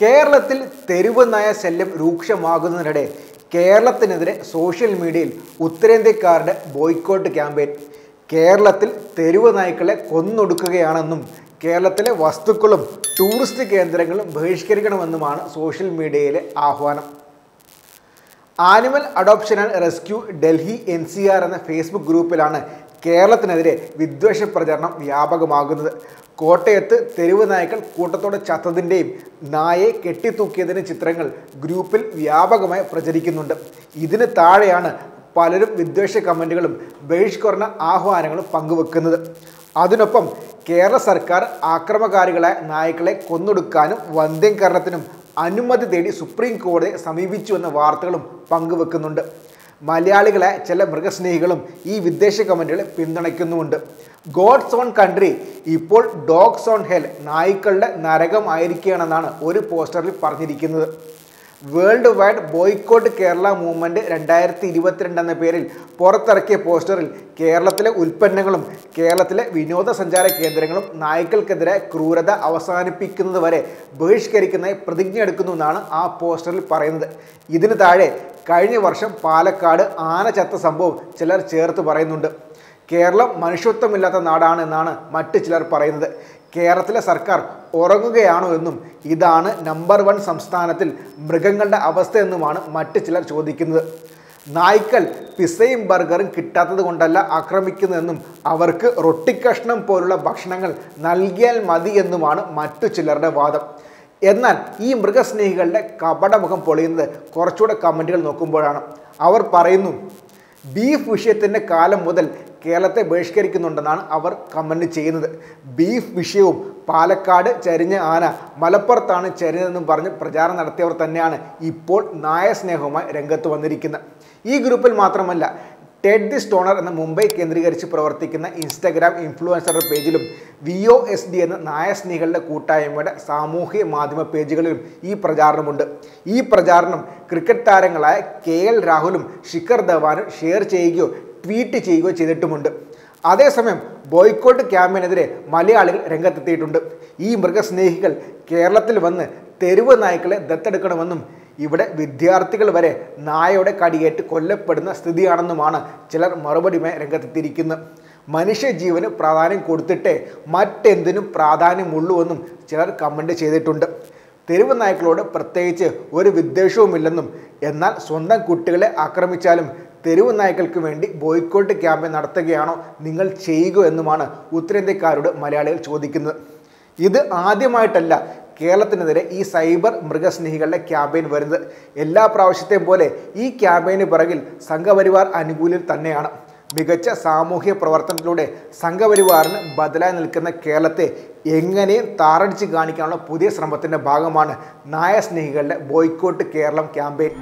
കേരളത്തിൽ തെരുവ് നായ ശല്യം രൂക്ഷമാകുന്നതിനിടെ കേരളത്തിനെതിരെ സോഷ്യൽ മീഡിയയിൽ ഉത്തരേന്ത്യക്കാരുടെ ബോയ്ക്കോട്ട് ക്യാമ്പയിൻ. കേരളത്തിൽ തെരുവ് നായ്ക്കളെ കൊന്നൊടുക്കുകയാണെന്നും കേരളത്തിലെ വസ്തുക്കളും ടൂറിസ്റ്റ് കേന്ദ്രങ്ങളും ബഹിഷ്കരിക്കണമെന്നുമാണ് സോഷ്യൽ മീഡിയയിലെ ആഹ്വാനം. Animal adoption and rescue Delhi NCR എന്ന ഫേസ്ബുക്ക് ഗ്രൂപ്പിലാണ് കേരളത്തിനെതിരെ വിദ്വേഷ പ്രചരണം വ്യാപകമാകുന്നത്. കോട്ടയത്ത് തെരുവ് നായ്ക്കൾ കൂട്ടത്തോടെ ചത്തതിൻ്റെയും നായയെ കെട്ടിത്തൂക്കിയതിൻ്റെ ചിത്രങ്ങൾ ഗ്രൂപ്പിൽ വ്യാപകമായി പ്രചരിക്കുന്നുണ്ട്. ഇതിന് താഴെയാണ് പലരും വിദ്വേഷ കമൻറ്റുകളും ബഹിഷ്കരണ ആഹ്വാനങ്ങളും പങ്കുവെക്കുന്നത്. അതിനൊപ്പം കേരള സർക്കാർ ആക്രമകാരികളായ നായ്ക്കളെ കൊന്നൊടുക്കാനും വന്ധ്യംകരണത്തിനും അനുമതി തേടി സുപ്രീം കോടതിയെ സമീപിച്ചു എന്ന വാർത്തകളും പങ്കുവെക്കുന്നുണ്ട്. മലയാളികളായ ചില മൃഗസ്നേഹികളും ഈ വിദ്വേഷ കമൻറ്റുകളെ പിന്തുണയ്ക്കുന്നുമുണ്ട്. ഗോഡ്സ് ഓൺ കൺട്രി ഇപ്പോൾ ഡോഗ്സ് ഓൺ ഹെൽ, നായ്ക്കളുടെ നരകം ആയിരിക്കുകയാണെന്നാണ് ഒരു പോസ്റ്ററിൽ പറഞ്ഞിരിക്കുന്നത്. World wide boycott Kerala movement 2022 എന്ന പേരിൽ പുറത്തിറക്കിയ പോസ്റ്ററിൽ കേരളത്തിലെ ഉൽപ്പന്നങ്ങളും കേരളത്തിലെ വിനോദസഞ്ചാര കേന്ദ്രങ്ങളും നായ്ക്കൾക്കെതിരെ ക്രൂരത അവസാനിപ്പിക്കുന്നതുവരെ ബഹിഷ്കരിക്കുന്നതായി പ്രതിജ്ഞ എടുക്കുന്നുവെന്നാണ് ആ പോസ്റ്ററിൽ പറയുന്നത്. ഇതിന് താഴെ കഴിഞ്ഞ വർഷം പാലക്കാട് ആന ചത്ത സംഭവം ചിലർ ചേർത്ത് പറയുന്നുണ്ട്. കേരളം മനുഷ്യത്വമില്ലാത്ത നാടാണ് എന്നാണ് മറ്റ് ചിലർ പറയുന്നത്. കേരളത്തിലെ സർക്കാർ ഉറങ്ങുകയാണോ എന്നും ഇതാണ് നമ്പർ 1 സംസ്ഥാനത്തിൽ മൃഗങ്ങളുടെ അവസ്ഥയെന്നുമാണ് മറ്റ് ചിലർ ചോദിക്കുന്നത്. നായ്ക്കൾ പിസയും ബർഗറും കിട്ടാത്തത് കൊണ്ടല്ല ആക്രമിക്കുന്നതെന്നും അവർക്ക് റൊട്ടിക്കഷ്ണം പോലുള്ള ഭക്ഷണങ്ങൾ നൽകിയാൽ മതി എന്നുമാണ് മറ്റു ചിലരുടെ വാദം. എന്നാൽ ഈ മൃഗസ്നേഹികളുടെ കപടമുഖം പൊളിയുന്നത് കുറച്ചുകൂടെ കമൻറ്റുകൾ നോക്കുമ്പോഴാണ്. അവർ പറയുന്നു, ബീഫ് വിഷയത്തിൻ്റെ കാലം മുതൽ കേരളത്തെ ബഹിഷ്കരിക്കുന്നുണ്ടെന്നാണ് അവർ കമൻറ്റ് ചെയ്യുന്നത്. ബീഫ് വിഷയവും പാലക്കാട് ചരിഞ്ഞ ആന മലപ്പുറത്താണ് ചരിഞ്ഞതെന്നും പറഞ്ഞ് പ്രചാരണം നടത്തിയവർ തന്നെയാണ് ഇപ്പോൾ നായ സ്നേഹവുമായി രംഗത്ത് വന്നിരിക്കുന്നത്. ഈ ഗ്രൂപ്പിൽ മാത്രമല്ല, ടെഡ് ദി സ്റ്റോണർ എന്ന മുംബൈ കേന്ദ്രീകരിച്ച് പ്രവർത്തിക്കുന്ന ഇൻസ്റ്റഗ്രാം ഇൻഫ്ലുവൻസറുടെ പേജിലും VOSD എന്ന നായസ്നേഹികളുടെ കൂട്ടായ്മയുടെ സാമൂഹ്യ മാധ്യമ പേജുകളിലും ഈ പ്രചാരണമുണ്ട്. ഈ പ്രചാരണം ക്രിക്കറ്റ് താരങ്ങളായ KL രാഹുലും ശിഖർ ധവാനും ഷെയർ ചെയ്യുകയോ ട്വീറ്റ് ചെയ്യുകയോ ചെയ്തിട്ടുമുണ്ട്. അതേസമയം ബോയ്ക്കോട്ട് ക്യാമ്പയിനെതിരെ മലയാളികൾ രംഗത്തെത്തിയിട്ടുണ്ട്. ഈ മൃഗസ്നേഹികൾ കേരളത്തിൽ വന്ന് തെരുവ് നായ്ക്കളെ ദത്തെടുക്കണമെന്നും ഇവിടെ വിദ്യാർത്ഥികൾ വരെ നായയുടെ കടിയേറ്റ് കൊല്ലപ്പെടുന്ന സ്ഥിതിയാണെന്നുമാണ് ചിലർ മറുപടിയുമായി രംഗത്തെത്തിയിരിക്കുന്നത്. മനുഷ്യജീവന് പ്രാധാന്യം കൊടുത്തിട്ടേ മറ്റെന്തിനും പ്രാധാന്യമുള്ളൂവെന്നും ചിലർ കമൻറ്റ് ചെയ്തിട്ടുണ്ട്. തെരുവ് നായ്ക്കളോട് പ്രത്യേകിച്ച് ഒരു വിദ്വേഷവുമില്ലെന്നും എന്നാൽ സ്വന്തം കുട്ടികളെ ആക്രമിച്ചാലും തെരുവ് നായ്ക്കൾക്ക് വേണ്ടി ബോയ്ക്കോട്ട് ക്യാമ്പയിൻ നടത്തുകയാണോ നിങ്ങൾ ചെയ്യുക എന്നുമാണ് ഉത്തരേന്ത്യക്കാരോട് മലയാളികൾ ചോദിക്കുന്നത്. ഇത് ആദ്യമായിട്ടല്ല കേരളത്തിനെതിരെ ഈ സൈബർ മൃഗസ്നേഹികളുടെ ക്യാമ്പയിൻ വരുന്നത്. എല്ലാ പ്രാവശ്യത്തെയും പോലെ ഈ ക്യാമ്പയിന് പിറകിൽ സംഘപരിവാർ അനുകൂലികൾ തന്നെയാണ്. മികച്ച സാമൂഹ്യ പ്രവർത്തനത്തിലൂടെ സംഘപരിവാറിന് ബദലായി നിൽക്കുന്ന കേരളത്തെ എങ്ങനെയും താറടിച്ച് കാണിക്കാനുള്ള പുതിയ ശ്രമത്തിൻ്റെ ഭാഗമാണ് നായ സ്നേഹികളുടെ ബോയ്ക്കോട്ട് കേരളം ക്യാമ്പയിൻ.